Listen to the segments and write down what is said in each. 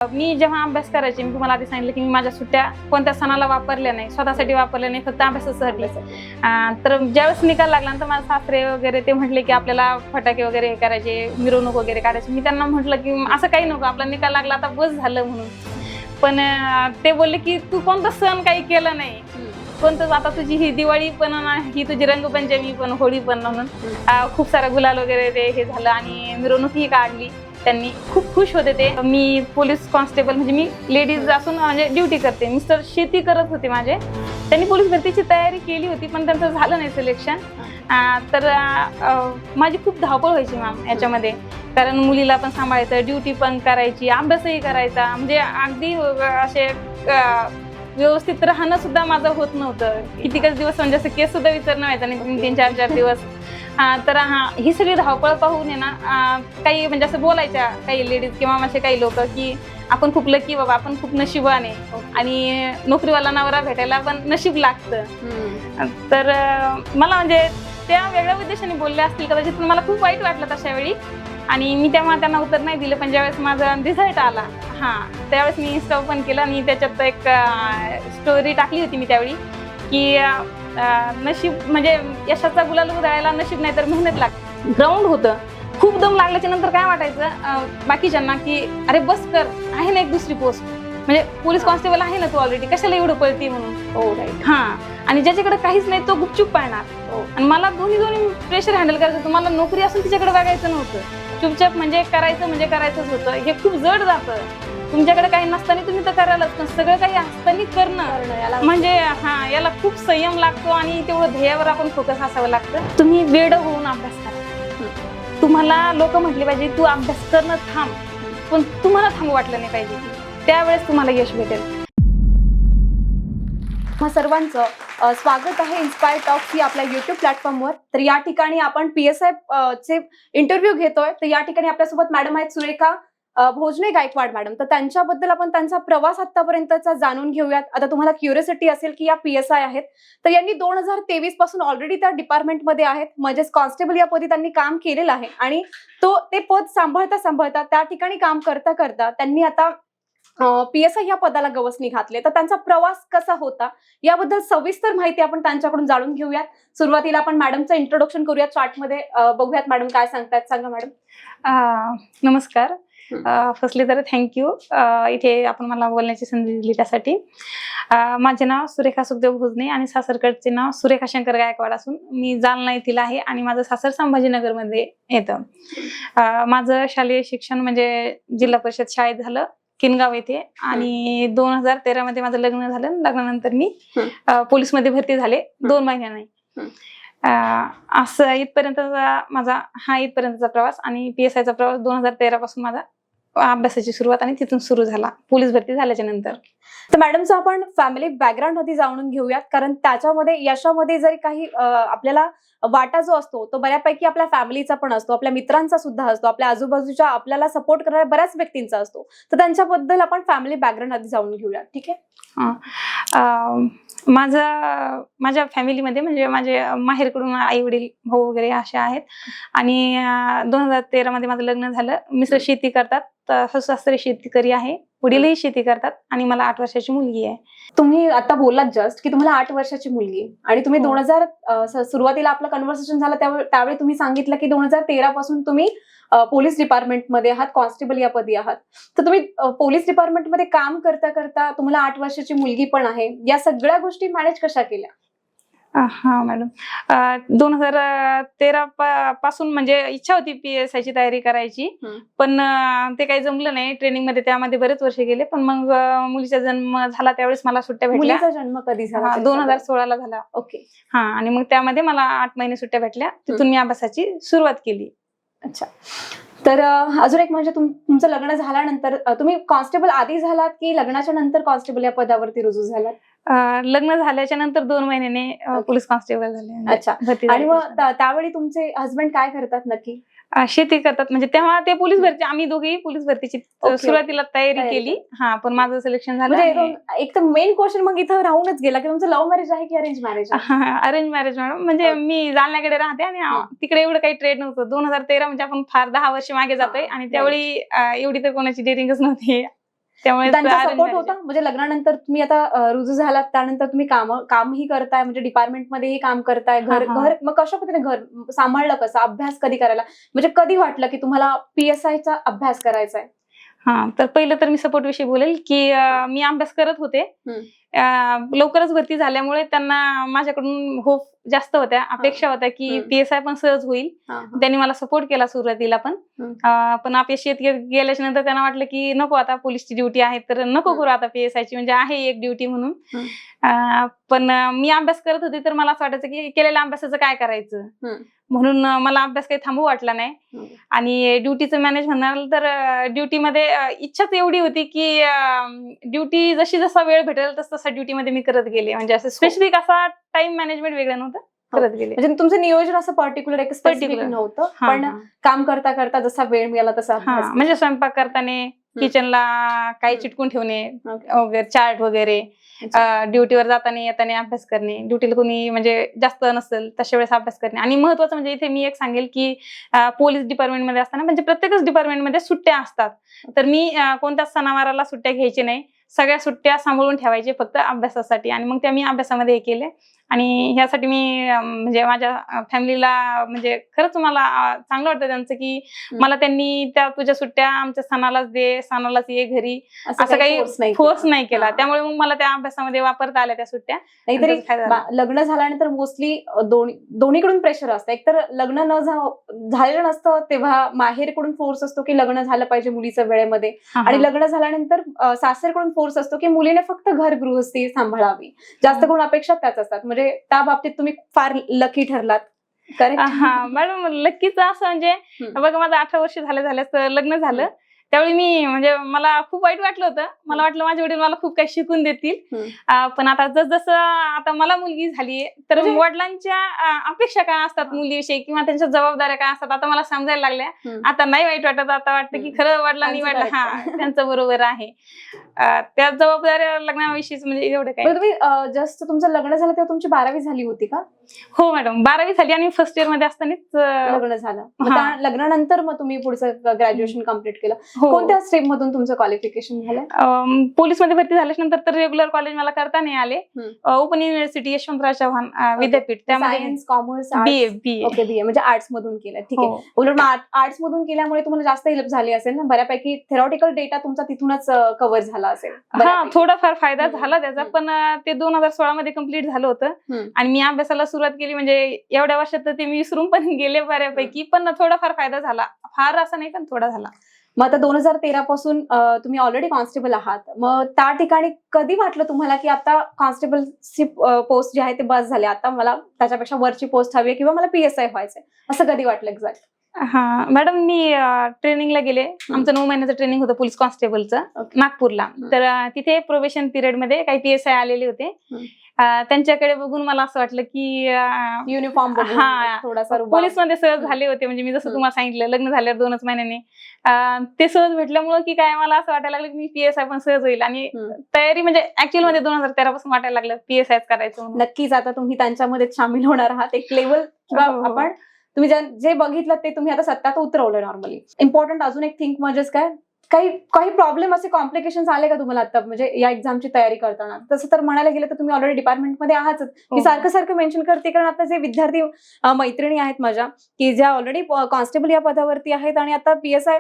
मी जेव्हा अभ्यास करायचे, मी तुम्हाला आधी सांगितलं की मी माझ्या सुट्ट्या कोणत्या सणाला वापरल्या नाही, स्वतःसाठी वापरल्या नाही, फक्त अभ्यासासाठी. तर ज्यावेळेस निकाल लागला तर माझे सासरे वगैरे ते म्हटले की आपल्याला फटाके वगैरे हे करायचे, मिरवणूक वगैरे काढायची. मी त्यांना म्हटलं की असं काही नको, आपला निकाल लागला आता बस झालं म्हणून. पण ते बोलले की तू कोणता सण काही केला नाही, कोणतं आता तुझी ही दिवाळी पण, ही तुझी रंगपंचमी पण, होळी पण म्हणून खूप सारा गुलाल वगैरे ते हे झालं आणि मिरवणूकही काढली. त्यांनी खूप खुश होते ते. मी पोलीस कॉन्स्टेबल म्हणजे मी लेडीज असून म्हणजे ड्युटी करते. मिस्टर शेती करत होते माझे. त्यांनी पोलीस भरतीची तयारी केली होती पण त्यांचं झालं नाही सिलेक्शन. तर माझी खूप धावपळ व्हायची मॅम याच्यामध्ये, कारण मुलीला पण सांभाळायचं, ड्युटी पण करायची, अभ्यासही करायचा, म्हणजे अगदी असे व्यवस्थित राहणं सुद्धा माझं होत नव्हतं. कितीकच दिवस म्हणजे असं केस सुद्धा विचारणं व्हायचं नाही, 3-4 दिवस. तर ही सगळी धावपळ पाहून आहे ना, काही म्हणजे असं बोलायच्या काही लेडीज किंवा असे काही लोक की आपण खूप लकी बाबा, आपण खूप नशिबान आहे आणि नोकरीवाला नवरा भेटायला पण नशीब लागतं. तर मला म्हणजे त्या वेगळ्या उद्देशाने बोलल्या असतील कदाचित, पण मला खूप वाईट वाटलं तशा वेळी आणि मी तेव्हा त्यांना उत्तर नाही दिलं. पण ज्यावेळेस माझा रिझल्ट आला त्यावेळेस मी इन्स्टा ओपन केला आणि त्याच्यात एक स्टोरी टाकली होती मी त्यावेळी की नशीब म्हणजे यशाचा गुलाल उधळायला नशीब नाही तर मेहनत लागते. ग्राउंड होतं, खूप दम लागल्याच्या नंतर काय वाटायचं बाकीच्यांना की अरे बस कर, आहे ना एक दुसरी पोस्ट, म्हणजे पोलीस कॉन्स्टेबल आहे ना तू ऑलरेडी, कशाला एवढं पळती म्हणून. आणि ज्याच्याकडे काहीच नाही तो गुपचूप पाळणार. आणि मला दोन्ही प्रेशर हँडल करायचं होतं. मला नोकरी असून तिच्याकडे बघायचं नव्हतं, चुपचाप म्हणजे करायचंच होतं. हे खूप जड जातं. तुमच्याकडे काही नसताना तुम्ही तर करायलाच, पण सगळं काही असताना करणं म्हणजे याला खूप संयम लागतो आणि तेवढं ध्येयावर आपण फोकस असावं लागतं. तुम्ही वेड होऊन अभ्यास करा. तुम्हाला लोक म्हटले पाहिजे तू अभ्यास करणं थांब, पण तुम्हाला थांबू वाटलं नाही पाहिजे, त्यावेळेस तुम्हाला यश भेटेल. सर्वांचं स्वागत आहे इन्स्पायर टॉक्स ही आपल्या युट्यूब प्लॅटफॉर्मवर. तर या ठिकाणी आपण PSI चे इंटरव्ह्यू घेतोय. तर या ठिकाणी आपल्यासोबत मॅडम आहेत सुरेखा भोजने गायकवाड मॅडम. तर त्यांच्याबद्दल आपण त्यांचा प्रवास आतापर्यंतचा जाणून घेऊयात. आता तुम्हाला क्युरिओसिटी असेल की या PSI आहेत, तर यांनी 2023 पासून ऑलरेडी त्या डिपार्टमेंटमध्ये आहेत, म्हणजेच कॉन्स्टेबल या पदी त्यांनी काम केलेलं आहे आणि ते पद सांभाळता त्या ठिकाणी काम करता त्यांनी आता PSI या पदाला गवसणी घातले. तर त्यांचा प्रवास कसा होता याबद्दल सविस्तर माहिती आपण त्यांच्याकडून जाणून घेऊयात. सुरुवातीला आपण मॅडमचं इंट्रोडक्शन करूयात, चार्टमध्ये बघूयात मॅडम काय सांगतात. सांगा मॅडम. नमस्कार. फर्स्टली तर थँक्यू इथे आपण मला बोलण्याची संधी दिली त्यासाठी. माझे नाव सुरेखा सुखदेव भोजने आणि सासरकडचे नाव सुरेखा शंकर गायकवाड असून मी जालना येथील आहे आणि माझं सासर संभाजीनगरमध्ये येतं. माझं शालेय शिक्षण म्हणजे जिल्हा परिषद शाळेत झालं किनगाव येथे आणि 2013 मध्ये माझं लग्न झालं. लग्नानंतर मी पोलीसमध्ये भरती झाले 2 महिन्याने. असं इथपर्यंतचा माझा इथपर्यंतचा प्रवास आणि PSIचा प्रवास 2013 पासून माझा अभ्यासाची सुरुवात आणि तिथून सुरू झाला पोलीस भरती झाल्याच्या नंतर. तर मॅडमचं आपण फॅमिली बॅकग्राऊंड मध्ये जाणून घेऊयात, कारण त्याच्यामध्ये यशामध्ये जरी काही आपल्याला वाटा जो असतो तो बऱ्यापैकी आपल्या फॅमिलीचा पण असतो, आपल्या मित्रांचा सुद्धा असतो, आपल्या आजूबाजूच्या आपल्याला सपोर्ट करणाऱ्या बऱ्याच व्यक्तींचा असतो. तर त्यांच्याबद्दल आपण फॅमिली बॅकग्राऊंड आधी जाणून घेऊयात. ठीक आहे. माझ्या फॅमिलीमध्ये म्हणजे माझे माहेरकडून आई वडील भाऊ वगैरे असे आहेत आणि 2013 मध्ये माझं लग्न झालं. मिस्टर शेती करतात, सासू सासरे शेतकरी आहे, वडीलही शेती करतात आणि मला 8 वर्षाची मुलगी आहे. तुम्ही आता बोललात जस्ट की तुम्हाला 8 वर्षाची मुलगी आणि तुम्ही 2000 सुरुवातीला आपलं कन्व्हर्सेशन झालं त्यावेळी तुम्ही सांगितलं की 2013 पासून तुम्ही पोलीस डिपार्टमेंटमध्ये आहात, कॉन्स्टेबल या पदी आहात. तर तुम्ही पोलीस डिपार्टमेंटमध्ये काम करता तुम्हाला 8 वर्षाची मुलगी पण आहे, या सगळ्या गोष्टी मॅनेज कशा केल्या? मॅडम, 2013 पासून म्हणजे इच्छा होती PSIची तयारी करायची, पण ते काही जमलं नाही. ट्रेनिंग मध्ये त्यामध्ये बरेच वर्ष गेले. पण मग मुलीचा जन्म झाला त्यावेळेस मला सुट्ट्या भेटल्या. मुलीचा जन्म कधी झाला? 2016 झाला. ओके. आणि मग त्यामध्ये मला 8 महिने सुट्ट्या भेटल्या. तिथून मी अभ्यासाची सुरुवात केली. अच्छा. तर अजून एक म्हणजे तुमचं लग्न झाल्यानंतर तुम्ही कॉन्स्टेबल आधी झालात की लग्नाच्या नंतर कॉन्स्टेबल या पदावरती रुजू झालात? लग्न झाल्याच्या नंतर 2 महिन्याने पोलीस कॉन्स्टेबल झाले. अच्छा. आणि मग त्यावेळी तुमचे हसबंड काय करतात नक्की? शेती करतात. म्हणजे तेव्हा ते पोलीस भरती, आम्ही दोघेही पोलीस भरतीची सुरुवातीला तयारी केली. पण माझं सिलेक्शन झालं. एक तर मेन क्वेश्चन मग इथं राहूनच गेला की तुमचं लव्ह मॅरेज आहे की arrange marriage? Arrange marriage madam. म्हणजे मी जालन्याकडे राहते आणि तिकडे एवढं काही ट्रेड नव्हतं. 2013 म्हणजे आपण फार 10 वर्ष मागे जातोय आणि त्यावेळी एवढी तर कोणाची डेअरिंगच नव्हती. त्यामुळे त्यांचा arrange सपोर्ट marriage. होता म्हणजे लग्नानंतर तुम्ही आता रुजू झालात त्यानंतर तुम्ही कामही करताय म्हणजे डिपार्टमेंटमध्येही काम करताय घर हा. घर मग कशा पद्धतीने घर सांभाळलं कसं अभ्यास कधी करायला म्हणजे कधी वाटलं की तुम्हाला PSI चा अभ्यास करायचा आहे? हा तर पहिलं तर मी सपोर्ट विषयी बोलेल की मी अभ्यास करत होते. लवकरच भरती झाल्यामुळे त्यांना माझ्याकडून होप जास्त होत्या, अपेक्षा होत्या की PSI पण सहज होईल. त्यांनी मला सपोर्ट केला सुरुवातीला पण अपयश येत गेल्याच्या नंतर त्यांना वाटलं की नको आता पोलीसची ड्युटी आहे तर नको करू आता PSI ची म्हणजे आहे एक ड्युटी म्हणून. पण मी अभ्यास करत होते तर मला असं वाटायचं की केलेल्या अभ्यासाचं काय करायचं म्हणून मला अभ्यास काही थांबू वाटला नाही. आणि ड्युटीचं मॅनेज म्हणाल तर ड्युटीमध्ये इच्छाच एवढी होती की ड्युटी जशी जसा वेळ भेटेल तसा ड्युटीमध्ये मी करत गेले. म्हणजे असं स्पेसिफिक असा टाइम मॅनेजमेंट वेगळं नव्हतं, करत गेले. म्हणजे तुमचं नियोजन असं पर्टिक्युलर एक स्पेसिफिक नव्हतं पण काम करता करता जसा वेळ मिळाला तसा म्हणजे स्वयंपाक करताना किचनला काही चिटकून ठेवणे वगैरे चार्ट वगैरे, ड्युटीवर जाताना येताना अभ्यास करणे, ड्युटीला कोणी म्हणजे जास्त नसेल तशा वेळेस अभ्यास करणे. आणि महत्वाचं म्हणजे इथे मी एक सांगेल की पोलीस डिपार्टमेंटमध्ये असताना म्हणजे प्रत्येकच डिपार्टमेंटमध्ये सुट्ट्या असतात तर मी कोणत्याच सणावाराला सुट्ट्या घ्यायची नाही, सगळ्या सुट्ट्या सांभाळून ठेवायचे फक्त अभ्यासासाठी. आणि मग त्या मी अभ्यासामध्ये हे केले. आणि ह्यासाठी मी म्हणजे माझ्या फॅमिलीला म्हणजे खरंच मला चांगलं वाटतं त्यांचं की मला त्यांनी त्या तुझ्या सुट्ट्या आमच्या सणालाच दे, सणालाच ये घरी, असं काही फोर्स नाही केला. त्यामुळे मग मला त्या अभ्यासामध्ये वापरता आल्या त्या सुट्ट्या. नाहीतरी लग्न झाल्यानंतर मोस्टली दोन्हीकडून प्रेशर असतं. एकतर लग्न न झालेलं नसतं तेव्हा माहेरकडून फोर्स असतो की लग्न झालं पाहिजे मुलीचं वेळेमध्ये, आणि लग्न झाल्यानंतर सासरकडून फोर्स असतो की मुलीने फक्त घर गृहस्थी सांभाळावी. जास्त करून अपेक्षा त्याच असतात. म्हणजे त्या बाबतीत तुम्ही फार लकी ठरलात. हा मॅडम, लकीचं असं म्हणजे बघा माझं 18 वर्ष झाल्यास लग्न झालं. त्यावेळी मी म्हणजे मला खूप वाईट वाटलं होतं. मला वाटलं माझे वडील मला खूप काही शिकून देतील. पण आता जसं आता मला मुलगी झाली तर वडिलांच्या अपेक्षा काय असतात मुलीविषयी किंवा त्यांच्या जबाबदाऱ्या काय असतात आता मला समजायला लागल्या. आता नाही वाईट वाटत, आता वाटतं की खरं वडिलांनी वाटलं त्यांचं बरोबर आहे. त्या जबाबदाऱ्या लग्नाविषयीच म्हणजे एवढं काय. तुम्ही जस्ट तुमचं लग्न झालं तेव्हा तुमची 12वी झाली होती का? हो मॅडम, 12वी झाली आणि फर्स्ट इयर मध्ये असतानाच लग्न झालं. लग्नानंतर मग तुम्ही पुढचं ग्रॅज्युएशन कम्प्लीट केलं. कोणत्या स्ट्रीम मधून तुमचं क्वालिफिकेशन झालं? पोलीस मध्ये भरती झाल्याच्या नंतर तर रेग्युलर कॉलेज मला करता नाही आले. ओपन युनिव्हर्सिटी यशवंतराव चव्हाण विद्यापीठ, त्यामध्ये science, commerce, BA. Okay, BA म्हणजे आर्ट्स मधून केलं. ठीक आहे. उलट आर्ट्स मधून केल्यामुळे तुम्हाला जास्त हेल्प झाली असेल ना, बऱ्यापैकी थेरॉटिकल डेटा तुमचा तिथूनच कव्हर झाला असेल. हा, थोडाफार फायदा झाला त्याचा. पण ते 2016 मध्ये कम्प्लीट झालं होतं आणि मी अभ्यासाला सुरुवात केली. म्हणजे एवढ्या वर्षात तर ते मी विसरून पण गेले बऱ्यापैकी, पण थोडाफार फायदा झाला. फार असं नाही पण थोडा झाला. मग आता 2013 पासून तुम्ही ऑलरेडी कॉन्स्टेबल आहात. मग त्या ठिकाणी कधी वाटलं तुम्हाला की आता कॉन्स्टेबलची पोस्ट जी आहे ते बस झाली, आता मला त्याच्यापेक्षा वरची पोस्ट हवी आहे किंवा मला PSI व्हायचंय, असं कधी वाटलं एक्झॅक्ट? हा मॅडम, मी ट्रेनिंगला गेले. आमचं 9 महिन्याचं ट्रेनिंग होतं पोलीस कॉन्स्टेबलचं नागपूरला. तर तिथे प्रोबेशन पिरियड मध्ये काही PSI आलेले होते. त्यांच्याकडे बघून मला असं वाटलं की युनिफॉर्म थोडासा पोलीस मध्ये सहज झाले होते. म्हणजे मी जसं तुम्हाला सांगितलं लग्न झाल्यावर 2च महिन्याने ते सहज भेटल्यामुळे की काय मला असं वाटायला लागलं की मी PSI पण सहज होईल. आणि तयारी म्हणजे ऍक्च्युअल मध्ये 2013 पासून वाटायला लागलं PSI करायचं. नक्कीच आता तुम्ही त्यांच्यामध्ये सामील होणार आहात. एक लेवल किंवा आपण तुम्ही जे बघितलं ते तुम्ही आता सत्यात उतरवलं. नॉर्मली इम्पॉर्टंट अजून एक थिंक म्हणजेच काय, काही प्रॉब्लेम असे कॉम्प्लिकेशन्स आले का तुम्हाला आता म्हणजे या एक्झामची तयारी करताना? तसं तर म्हणायला गेलं तर तुम्ही ऑलरेडी डिपार्टमेंटमध्ये आहातच. मी सारखं मेन्शन करते कारण आता जे विद्यार्थी मैत्रिणी आहेत माझ्या की ज्या ऑलरेडी कॉन्स्टेबल या पदावरती आहेत आणि आता PSI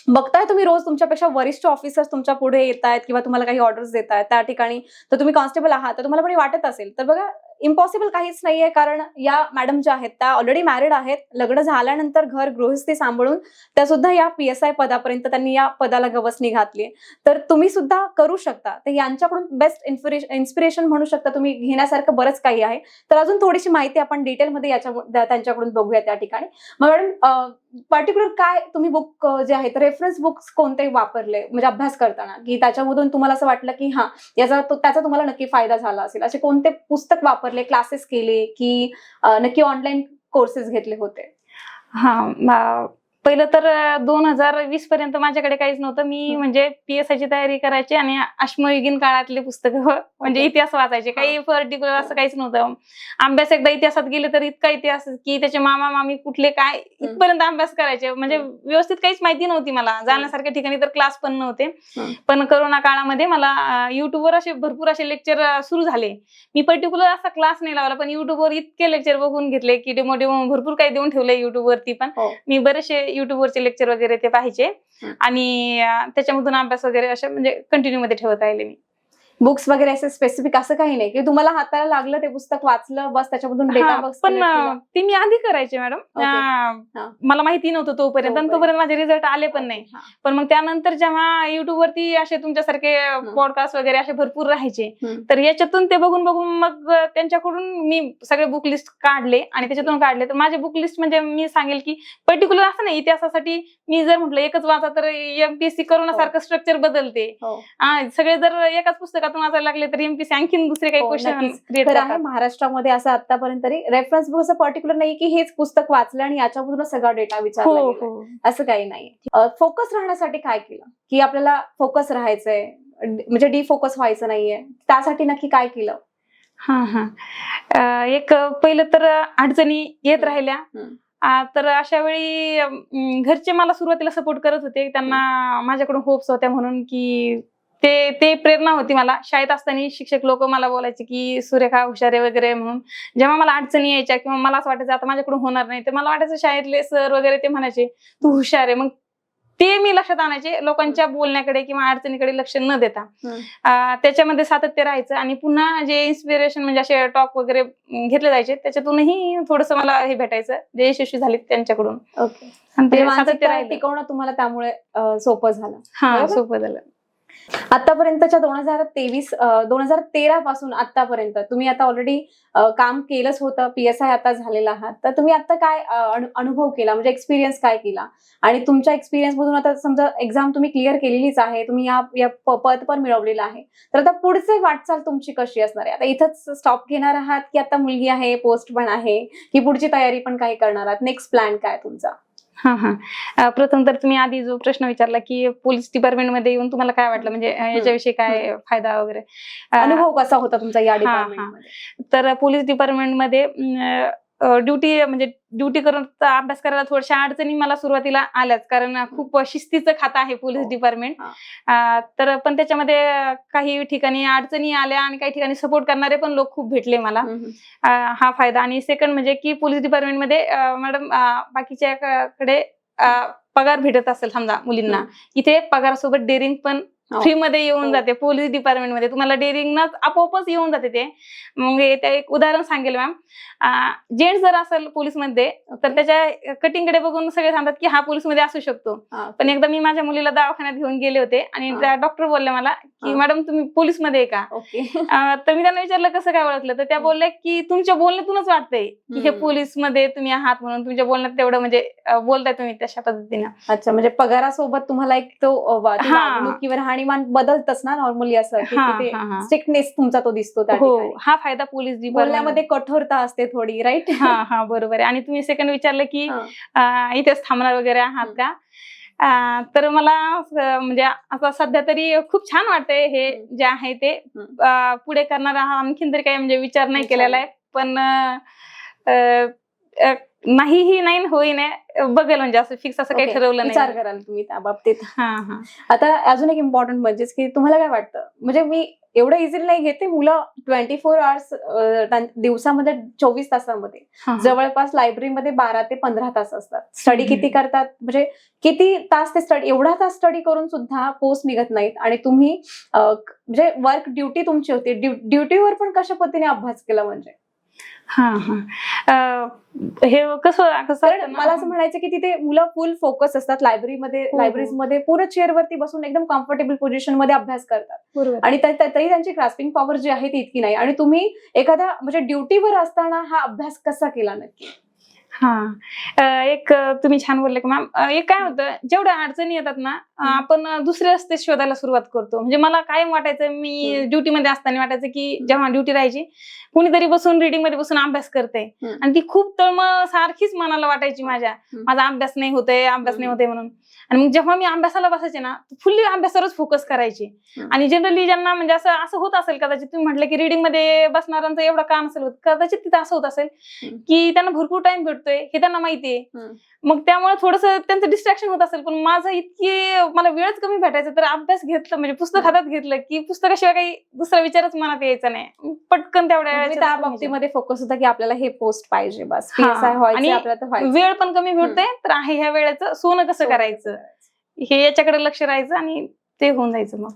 बघताय तुम्ही, रोज तुमच्यापेक्षा वरिष्ठ ऑफिसर्स तुमच्या पुढे येत आहेत किंवा तुम्हाला काही ऑर्डर्स देत आहेत त्या ठिकाणी, तर तुम्ही कॉन्स्टेबल आहात तर तुम्हाला पण वाटत असेल. तर बघा, इम्पॉसिबल काहीच नाहीये. कारण या मॅडम ज्या आहेत त्या ऑलरेडी मॅरिड आहेत. लग्न झाल्यानंतर घर गृहस्थी सांभाळून त्या सुद्धा या PSI पदापर्यंत त्यांनी या पदाला गवसणी घातली. तर तुम्ही सुद्धा करू शकता. तर यांच्याकडून बेस्ट इन्स्पिरेशन म्हणू शकता तुम्ही, घेण्यासारखं बरंच काही आहे. तर अजून थोडीशी माहिती आपण डिटेलमध्ये त्यांच्याकडून बघूया त्या ठिकाणी. मग मॅडम, पर्टिक्युलर काय तुम्ही बुक जे आहेत रेफरन्स बुक्स कोणते वापरले म्हणजे अभ्यास करताना, की त्याच्यामधून तुम्हाला असं वाटलं की हा त्याचा तुम्हाला नक्की फायदा झाला असेल, असे कोणते पुस्तक वापरले, क्लासेस केले की नक्की ऑनलाईन कोर्सेस घेतले होते? हा, पहिलं तर 2020 पर्यंत माझ्याकडे काहीच नव्हतं. मी म्हणजे PSI ची तयारी करायची आणि अश्मयुगीन काळातले पुस्तकं म्हणजे Okay. इतिहास वाचायचे. काही पर्टिक्युलर असं काहीच नव्हतं. अभ्यास एकदा इतिहासात गेले तर इतका इतिहास की त्याचे मामा मामी कुठले काय इथपर्यंत अभ्यास करायचे. म्हणजे व्यवस्थित काहीच माहिती नव्हती मला. जाण्यासारख्या ठिकाणी तर क्लास पण नव्हते. पण करोना काळामध्ये मला युट्यूबवर असे भरपूर असे लेक्चर सुरू झाले. मी पर्टिक्युलर असा क्लास नाही लावला, पण युट्यूबवर इतके लेक्चर बघून घेतले की डेमो भरपूर काही देऊन ठेवले युट्यूबवरती पण. मी बरेचसे युट्यूबवरचे लेक्चर वगैरे ते पाहायचे आणि त्याच्यामधून अभ्यास वगैरे असे म्हणजे कंटिन्यू मध्ये ठेवत राहिले मी. बुक्स वगैरे असं स्पेसिफिक असं काही नाही की तुम्हाला हाताला लागलं ते पुस्तक वाचलं बस त्याच्यामधून डेटा बॉक्स पण ते मी आधी करायचे मॅडम. मला माहिती नव्हतं तोपर्यंत आणि तोपर्यंत माझे रिझल्ट आले पण नाही. पण मग त्यानंतर जेव्हा युट्यूबवरती असे तुमच्यासारखे पॉडकास्ट वगैरे असे भरपूर राहायचे तर याच्यातून ते बघून मग त्यांच्याकडून मी सगळे बुक लिस्ट काढले आणि त्याच्यातून काढले. तर माझे बुक लिस्ट म्हणजे मी सांगेल की पर्टिक्युलर असं नाही, इतिहासासाठी मी जर म्हटलं एकच वाचा तर MPSC करोनासारखं स्ट्रक्चर बदलते. सगळे जर एकाच पुस्तकातून वाचायला लागले तर MPSC आणखीन दुसरे काही क्वेश्चन क्रिएट करतात. महाराष्ट्रामध्ये असं आतापर्यंत तरी रेफरन्स बुक असं पर्टिक्युलर नाही की हेच पुस्तक वाचलं आणि याच्यामधूनच सगळा डेटा विचारला गेला, असं काही नाही. फोकस राहण्यासाठी काय केलं की आपल्याला फोकस राहायचंय म्हणजे डिफोकस व्हायचं नाहीये, त्यासाठी नक्की काय केलं? एक पहिलं तर अडचणी येत राहिल्या. तर अशा वेळी घरचे मला सुरुवातीला सपोर्ट करत होते. त्यांना माझ्याकडून होप्स होत्या म्हणून की ते प्रेरणा होती मला. शाळेत असताना शिक्षक लोक मला बोलायचे की सुरेखा हुशार आहे वगैरे म्हणून. जेव्हा मला अडचणी यायच्या किंवा मला असं वाटायचं आता माझ्याकडून होणार नाही, तर मला वाटायचं शाळेतले सर वगैरे ते म्हणायचे तू हुशार आहे. मग ते मी लक्षात आणायचे, लोकांच्या बोलण्याकडे किंवा अडचणीकडे लक्ष न देता त्याच्यामध्ये सातत्य राहायचं आणि पुन्हा जे इन्स्पिरेशन म्हणजे असे टॉक वगैरे घेतले जायचे त्याच्यातूनही थोडस मला हे भेटायचं, जे यशस्वी झाले त्यांच्याकडून. सातत्य टिकवणं तुम्हाला त्यामुळे सोपं झालं. सोपं झालं. आतापर्यंतच्या 2013 पासून आतापर्यंत तुम्ही आता ऑलरेडी काम केलंच होतं, PSI आता झालेला आहात, तर तुम्ही आता काय अनुभव केला म्हणजे एक्सपिरियन्स काय केला आणि तुमच्या एक्सपिरियन्स मधून आता समजा एक्झाम तुम्ही क्लिअर केलेलीच आहे, तुम्ही या पद पण मिळवलेलं आहे, तर आता पुढचे वाटचाल तुमची कशी असणार आहे? आता इथंच स्टॉप घेणार आहात की आता मुलगी आहे, पोस्ट पण आहे, की पुढची तयारी पण काही करणार आहात? नेक्स्ट प्लॅन काय तुमचा? प्रथम तर तुम्ही आधी जो प्रश्न विचारला की पोलीस डिपार्टमेंट मध्ये येऊन तुम्हाला काय वाटलं, म्हणजे याच्याविषयी काय फायदा वगैरे, अनुभव कसा होता तुमचा या डिपार्टमेंटमध्ये? तर पोलीस डिपार्टमेंट मध्ये ड्युटी करून अभ्यास करायला थोड्याशा अडचणी मला सुरुवातीला आल्याच, कारण खूप शिस्तीचं खातं आहे पोलीस डिपार्टमेंट. तर पण त्याच्यामध्ये काही ठिकाणी अडचणी आल्या आणि काही ठिकाणी सपोर्ट करणारे पण लोक खूप भेटले मला. हा फायदा. आणि सेकंड म्हणजे की पोलीस डिपार्टमेंट मध्ये मॅडम बाकीच्याकडे पगार भेटत असेल समजा मुलींना, इथे पगारासोबत डेअरिंग पण फ्री मध्ये येऊन जाते. पोलीस डिपार्टमेंट मध्ये तुम्हाला डेअरिंग आपोआपच येऊन जाते ते. मग एक उदाहरण सांगेल मॅम, जेंट्स जर असेल पोलीस मध्ये तर त्याच्या कटिंग कडे बघून सगळे सांगतात की हा पोलीस मध्ये असू शकतो. पण एकदा मी माझ्या मुलीला दवाखान्यात घेऊन गेले होते आणि त्या डॉक्टर बोलल्या मला की मॅडम तुम्ही पोलीस मध्ये आहे का? तर मी त्यांना विचारलं कसं काय ओळखलं, तर त्या बोलल्या की तुमच्या बोलण्यातूनच वाटतंय की हे पोलीस मध्ये तुम्ही आहात म्हणून, तुमच्या बोलण्यात तेवढं म्हणजे बोलताय तुम्ही तशा पद्धतीनं. अच्छा, म्हणजे पगारासोबत तुम्हाला एक तो वागणूक किंवा राहणीमान बदलतच ना नॉर्मली, असं स्ट्रिक्टनेस तुमचा तो दिसतो त्या ठिकाणी. हा फायदा पोलीस बोलण्यामध्ये कठोरता असते थोडी, राईट? हा बरोबर आहे. आणि तुम्ही सेकंड विचारलं की इथेच थांबणार वगैरे आहात का, तर मला म्हणजे आता सध्या तरी खूप छान वाटतंय. हे जे आहे ते पुढे करणार आणखीन तरी काही म्हणजे विचार नाही केलेला आहे, पण नाहीही नाही होई नाही बघेल, म्हणजे असं फिक्स असं काही ठरवलं नाही. विचार कराल तुम्ही त्या बाबतीत. आता अजून एक इम्पॉर्टंट म्हणजे की तुम्हाला काय वाटतं, म्हणजे मी एवढं इझिली नाही घेते, मुलं 24 आवर्स दिवसामध्ये 24 तासामध्ये जवळपास लायब्ररीमध्ये 12 ते 15 तास असतात. स्टडी किती करतात, म्हणजे किती तास ते स्टडी, एवढा तास स्टडी करून सुद्धा पोस्ट निघत नाहीत आणि तुम्ही म्हणजे वर्क ड्युटी तुमची होती, ड्युटीवर पण कशा पद्धतीने अभ्यास केला? म्हणजे हे कसं मला असं म्हणायचं की तिथे मुलं फुल फोकस असतात लायब्ररीमध्ये पूर्ण चेअरवरती बसून एकदम कम्फर्टेबल पोझिशन मध्ये अभ्यास करतात आणि तरी त्यांची ग्रास्पिंग पॉवर जी आहे ती इतकी नाही. आणि तुम्ही एखादा म्हणजे ड्युटीवर असताना हा अभ्यास कसा केला नक्की? एक तुम्ही छान बोलले की मॅम, एक काय होतं, जेवढ्या अडचणी येतात ना आपण दुसरे रस्ते शोधायला सुरुवात करतो. म्हणजे मला कायम वाटायचं, मी ड्युटीमध्ये असताना वाटायचं की जेव्हा ड्युटी राहायची कुणीतरी बसून रीडिंग मध्ये बसून अभ्यास करते आणि ती खूप तळमळ सारखीच मनाला वाटायची माझ्या, माझा अभ्यास नाही होतोय म्हणून. आणि मग जेव्हा मी अभ्यासाला बसायचे ना फुल्ली अभ्यासावरच फोकस करायची. आणि जनरली ज्यांना म्हणजे असं होत असेल, कदाचित तुम्ही म्हटलं की रीडिंग मध्ये बसणाऱ्यांचं एवढं काम असेल, कदाचित तिथं असं होत असेल की त्यांना भरपूर टाइम भेटतोय हे त्यांना माहितीये, मग त्यामुळे थोडंसं त्यांचं डिस्ट्रॅक्शन होत असेल. पण माझं मला वेळच कमी भेटायचा, तर अभ्यास घेतलं म्हणजे पुस्तक हातात घेतलं की पुस्तकाशिवाय काही दुसरा विचारच मनात यायचा नाही, पटकन तेवढ्या त्या बाबतीमध्ये फोकस होता की आपल्याला हे पोस्ट पाहिजे, बस PSI व्हायचं आपल्याला. वेळ पण कमी भेटतोय, तर आहे ह्या वेळेचं सोनं कसं करायचं हे याच्याकडे लक्ष राहायचं आणि ते होऊन जायचं. मग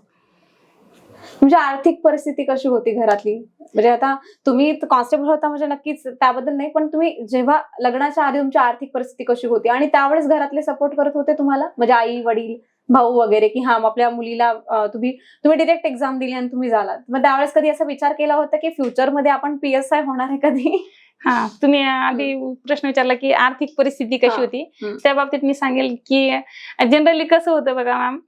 म्हणजे आर्थिक परिस्थिती कशी होती घरातली? म्हणजे आता तुम्ही कॉन्स्टेबल होता म्हणजे नक्कीच त्याबद्दल नाही, पण तुम्ही जेव्हा लग्नाच्या आधी तुमची आर्थिक परिस्थिती कशी होती आणि त्यावेळेस घरातले सपोर्ट करत होते तुम्हाला, म्हणजे आई वडील भाऊ वगैरे, की हा आपल्या मुलीला तुम्ही डिरेक्ट एक्झाम दिली आणि तुम्ही झालात, मग त्यावेळेस कधी असा विचार केला होता की फ्युचर मध्ये आपण PSI होणार आहे कधी? हा, तुम्ही आधी प्रश्न विचारला की आर्थिक परिस्थिती कशी होती, त्या बाबतीत मी सांगेल की जनरली कसं होतं बघा मॅम,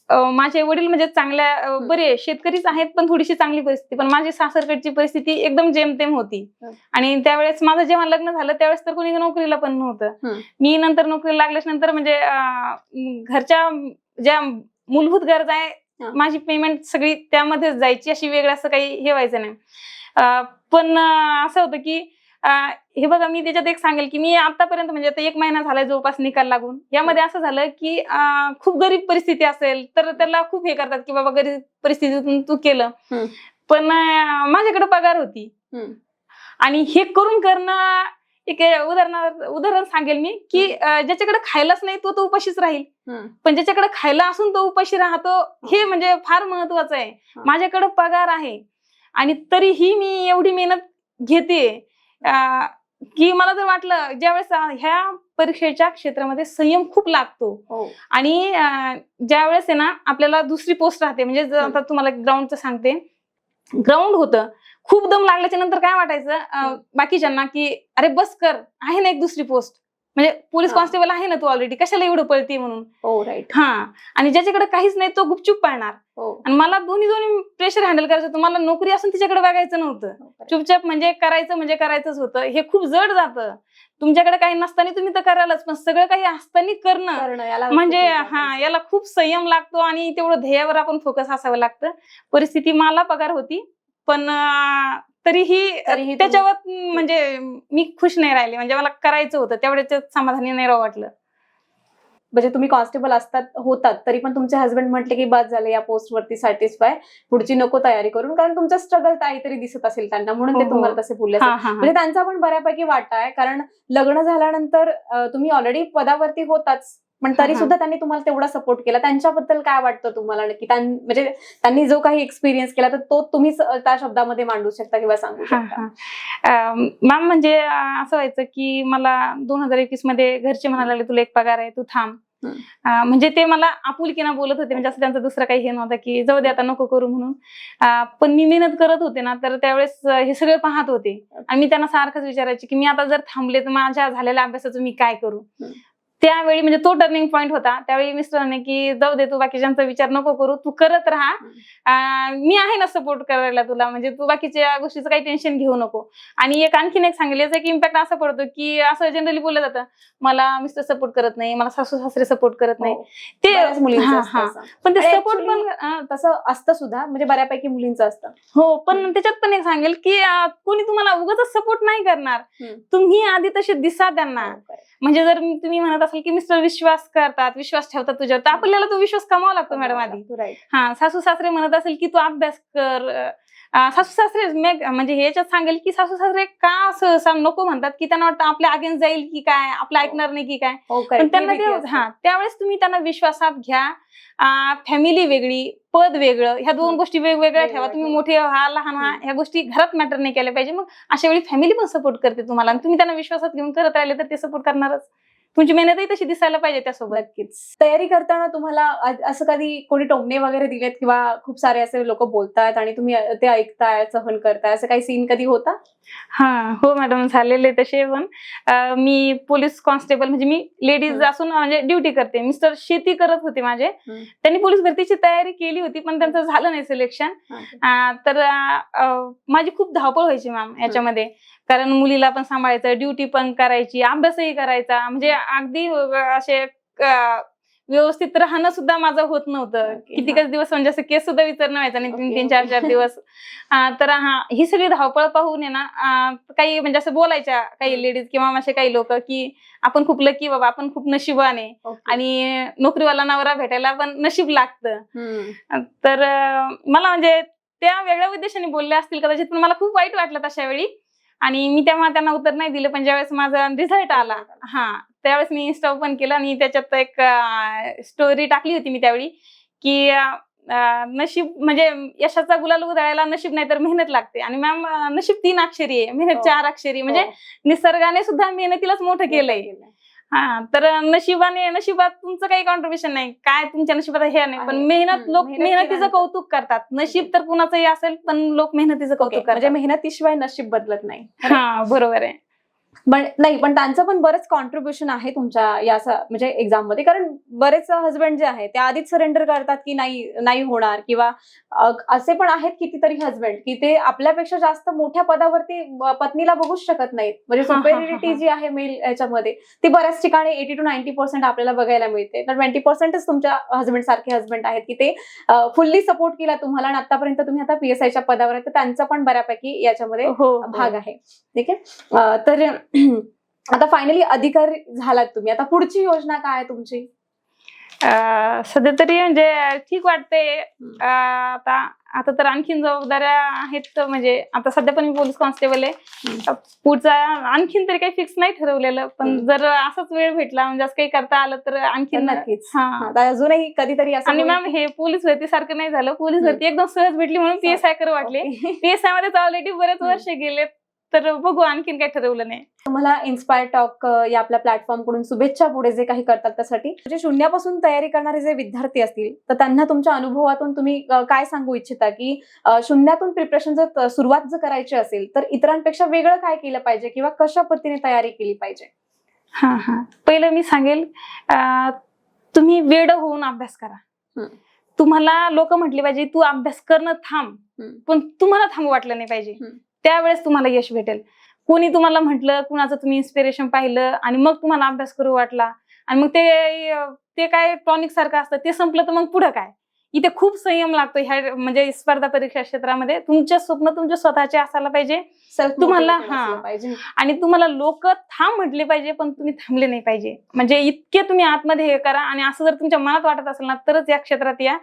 माझे वडील म्हणजे चांगल्या बरे शेतकरीच आहेत, पण थोडीशी चांगली परिस्थिती. पण माझी सासरकडची परिस्थिती एकदम जेमतेम होती. आणि त्यावेळेस माझं जेव्हा लग्न झालं त्यावेळेस तर कोणी नोकरीला पण नव्हतं. मी नंतर नोकरीला लागल्याच्या नंतर म्हणजे घरच्या ज्या मूलभूत गरजा आहे माझी पेमेंट सगळी त्यामध्येच जायची, अशी वेगळं असं काही हे व्हायचं नाही. पण असं होतं की हे बघा, मी त्याच्यात एक सांगेल की मी आतापर्यंत म्हणजे आता 1 महिना झालाय जवळपास निकाल लागून, यामध्ये असं झालं की खूप गरीब परिस्थिती असेल तर त्याला खूप हे करतात की बाबा गरीब परिस्थितीतून तू केलं, पण माझ्याकडे पगार होती. आणि हे करणं एक उदाहरण सांगेल मी की ज्याच्याकडे खायलाच नाही तो उपाशीच राहील, पण ज्याच्याकडे खायला असून तो उपाशी राहतो हे म्हणजे फार महत्वाचं आहे. माझ्याकडे पगार आहे आणि तरीही मी एवढी मेहनत घेते की मला जर वाटलं, ज्यावेळेस ह्या परीक्षेच्या क्षेत्रामध्ये संयम खूप लागतो. आणि ज्यावेळेस आहे ना आपल्याला दुसरी पोस्ट राहते, म्हणजे आता तुम्हाला ग्राउंडचं सांगते, ग्राउंड होतं, खूप दम लागल्याच्या नंतर काय वाटायचं बाकीच्यांना की अरे बस कर, आहे ना एक दुसरी पोस्ट, म्हणजे पोलीस कॉन्स्टेबल आहे ना तू ऑलरेडी, कशाला एवढं पळते म्हणून. आणि ज्याच्याकडे काहीच नाही तो गुपचूप पळणार. आणि मला दोन्ही प्रेशर हँडल करायचं होतं. मला नोकरी असून तिच्याकडे बघायचं नव्हतं, चुपचाप म्हणजे करायचंच होतं. हे खूप जड जातं. तुमच्याकडे काही नसताना तुम्ही तर करायलाच, पण सगळं काही असताना करणं म्हणजे याला खूप संयम लागतो आणि तेवढं ध्येयावर आपण फोकस असावं लागतं. परिस्थिती मला पगार होती, पण तरीही त्याच्यावर म्हणजे मी खुश नाही राहिले, म्हणजे मला करायचं होतं, तेवढ्याच समाधानी नाही राहावं वाटलं. म्हणजे तुम्ही कॉन्स्टेबल होतात तरी पण तुमचे हस्बंड म्हटले की बस झालं या पोस्ट वरती सॅटिस्फाय, पुढची नको तयारी करून, कारण तुमचं स्ट्रगल काहीतरी दिसत असेल त्यांना, म्हणून ते तुम्हाला तसे बोलले असेल. म्हणजे त्यांचा पण बऱ्यापैकी वाटा आहे, कारण लग्न झाल्यानंतर तुम्ही ऑलरेडी पदावरती होताच, पण तरी सुद्धा त्यांनी तुम्हाला तेवढा सपोर्ट केला. त्यांच्याबद्दल काय वाटतं तुम्हाला नक्की? म्हणजे त्यांनी जो काही एक्सपिरियन्स केला तर तो तुम्ही त्या शब्दामध्ये मांडू शकता किंवा सांगू शकता? मॅम, म्हणजे असं व्हायचं की मला 2021 मध्ये घरचे म्हणाले लागले तुला एक पगार आहे, तू थांब. म्हणजे ते मला आपुलकीनं बोलत होते, म्हणजे असं त्यांचं दुसरं काही हे नव्हतं की जाऊ दे आता नको करू म्हणून. पण मी मेहनत करत होते ना, तर त्यावेळेस हे सगळे पाहत होते आणि मी त्यांना सारखंच विचारायचे की मी आता जर थांबले तर माझ्या झालेल्या अभ्यासाचं मी काय करू. त्यावेळी म्हणजे तो टर्निंग पॉईंट होता. त्यावेळी मिस्टरांनी की जाऊ दे, तू बाकीच्यांचा विचार नको करू, तू करत राहा, मी आहे ना सपोर्ट करायला तुला, म्हणजे तू बाकीच्या गोष्टीचं काही टेन्शन घेऊ नको. आणि आणखीन एक सांगेल, याचा एक इम्पॅक्ट असा पडतो की असं जनरली बोललं जातं मला मिस्टर सपोर्ट करत नाही, मला सासू सासरे सपोर्ट करत नाही. ते पण ते सपोर्ट पण तसं असतं सुद्धा, म्हणजे बऱ्यापैकी मुलींचं असतं. हो, पण त्याच्यात पण एक सांगेल की कोणी तुम्हाला उगाच सपोर्ट नाही करणार, तुम्ही आधी तसे दिसा त्यांना. म्हणजे जर तुम्ही म्हणत असाल की मिस्टर विश्वास ठेवतात तुझ्यावर, तर आपल्याला तो विश्वास कमावा लागतो मॅडम आधी. सासू सासरे म्हणत असेल की तू अभ्यास कर, सासू सासरे म्हणजे ह्याच्यात सांगेल की सासू सासरे का असं नको म्हणतात की त्यांना वाटतं आपल्या अगेन्स्ट जाईल की काय, आपलं ऐकणार नाही की काय. पण त्यांना त्यावेळेस तुम्ही त्यांना विश्वासात घ्या. फॅमिली वेगळी, पद वेगळं, ह्या दोन गोष्टी वेगवेगळ्या ठेवा. तुम्ही मोठे व्हा लहान व्हा, ह्या गोष्टी घरात मॅटर नाही केल्या पाहिजे. मग अशा वेळी फॅमिली पण सपोर्ट करते तुम्हाला, आणि तुम्ही त्यांना विश्वासात घेऊन करत राहिले तर ते सपोर्ट करणारच. तुमची मेहनतही तशी दिसायला पाहिजे त्यासोबत. नक्कीच. तयारी करताना तुम्हाला असं कधी कोणी टोमणे वगैरे दिलेत किंवा खूप सारे असे लोक बोलतायत आणि तुम्ही ते ऐकताय, सहन करताय, असं काही सीन कधी होता? हो मॅडम, झालेले तसे पण. मी पोलीस कॉन्स्टेबल, म्हणजे मी लेडीज असून म्हणजे ड्युटी करते. मिस्टर शेती करत होते माझे. त्यांनी पोलीस भरतीची तयारी केली होती पण त्यांचं झालं नाही सिलेक्शन. तर माझी खूप धावपळ व्हायची मॅम याच्यामध्ये, कारण मुलीला पण सांभाळायचं, ड्युटी पण करायची, अभ्यासही करायचा, म्हणजे अगदी असे व्यवस्थित राहणं सुद्धा माझं होत नव्हतं. कितीकच दिवस म्हणजे असं केस सुद्धा विचारणं व्हायचं नाही, 3-3, 4-4 दिवस. तर ही सगळी धावपळ पाहून आहे ना, काही म्हणजे असं बोलायच्या काही लेडीज किंवा असे काही लोक की आपण खूप लकी बाबा, आपण खूप नशिबान आहे आणि नोकरीवाला नवरा भेटायला पण नशीब लागतं. तर मला म्हणजे त्या वेगळ्या उद्देशाने बोलल्या असतील कदाचित, पण मला खूप वाईट वाटलं तशा वेळी आणि मी तेव्हा त्यांना उत्तर नाही दिलं. पण ज्यावेळेस माझा रिझल्ट आला त्यावेळेस मी इन्स्टा ओपन केला आणि त्याच्यात एक स्टोरी टाकली होती मी त्यावेळी की नशीब म्हणजे यशाचा गुलाल उधळायला नशीब नाही तर मेहनत लागते. आणि मॅम नशीब 3 अक्षरी आहे, मेहनत 4 अक्षरी, म्हणजे निसर्गाने सुद्धा मेहनतीलाच मोठं केलंय. तर नशिबात तुमचं काही कॉन्ट्रीब्युशन नाही, काय तुमच्या नशिबात हे नाही, पण मेहनत, लोक मेहनतीचं कौतुक करतात. नशीब तर कुणाचंही असेल पण लोक मेहनतीचं कौतुक करतात. म्हणजे मेहनतीशिवाय नशीब बदलत नाही. बरोबर आहे. पण त्यांचं पण बरंच कॉन्ट्रीब्युशन आहे तुमच्या या म्हणजे एक्झाम मध्ये, कारण बरेच हजबंड जे आहे ते आधीच सरेंडर करतात की नाही होणार, किंवा असे पण आहेत कितीतरी हजबंड की ते आपल्यापेक्षा जास्त मोठ्या पदावरती पत्नीला बघूच शकत नाहीत. म्हणजे सुपेरियरिटी जी आहे मेल याच्यामध्ये ती बऱ्याच ठिकाणी 80 to 90% आपल्याला बघायला मिळते. तर 20%च तुमच्या हजबंड सारखे हजबंड आहेत की ते फुल्ली सपोर्ट केला तुम्हाला आणि आतापर्यंत तुम्ही आता PSIच्या पदावर आहे, तर त्यांचा पण बऱ्यापैकी याच्यामध्ये भाग आहे. ठीक आहे. तर आता फायनली अधिकारी झालात तुम्ही, आता पुढची योजना काय आहे तुमची? सध्या तरी म्हणजे ठीक वाटते. आता तर आणखीन जबाबदाऱ्या आहेत, म्हणजे आता सध्या पण मी पोलीस कॉन्स्टेबल आहे. पुढचा आणखीन तरी काही फिक्स नाही ठरवलेलं, पण जर असाच वेळ भेटला म्हणजे असं काही करता आलं तर आणखीन नक्कीच. अजूनही कधीतरी असं. आणि मॅम हे पोलीस भरती सारखं नाही झालं, पोलीस भरती एकदम सहज भेटली म्हणून PSI करू वाटले. PSI मध्ये ऑलरेडी बरेच वर्ष गेले, तर बघू, आणखीन काही ठरवलं नाही. तुम्हाला इन्स्पायर टॉक या आपल्या प्लॅटफॉर्म कडून शुभेच्छा पुढे जे काही करतात त्यासाठी. म्हणजे शून्यापासून तयारी करणारे जे विद्यार्थी असतील तर त्यांना तुमच्या अनुभवातून तुम्ही काय सांगू इच्छिता की शून्यातून प्रिपरेशन जर सुरुवात जर करायची असेल तर इतरांपेक्षा वेगळं काय केलं पाहिजे किंवा कशा पद्धतीने तयारी केली पाहिजे? पहिलं मी सांगेल, तुम्ही वेड होऊन अभ्यास करा. तुम्हाला लोक म्हटले पाहिजे तू अभ्यास करणं थांब, पण तुम्हाला थांबू वाटलं नाही पाहिजे, त्यावेळेस तुम्हाला यश भेटेल. कोणी तुम्हाला म्हटलं, कुणाचं तुम्ही इन्स्पिरेशन पाहिलं आणि मग तुम्हाला अभ्यास करू वाटला आणि मग ते काय टॉनिक सारखं असतं, ते संपलं तर मग पुढं काय? इथे खूप संयम लागतो ह्या म्हणजे स्पर्धा परीक्षा क्षेत्रामध्ये. तुमचे स्वप्न तुमचे स्वतःचे असायला पाहिजे तुम्हाला. आणि तुम्हाला लोक थांब म्हटले पाहिजे पण तुम्ही थांबले नाही पाहिजे. म्हणजे इतके तुम्ही आतमध्ये हे करा आणि असं जर तुमच्या मनात वाटत असेल ना तरच या क्षेत्रात या,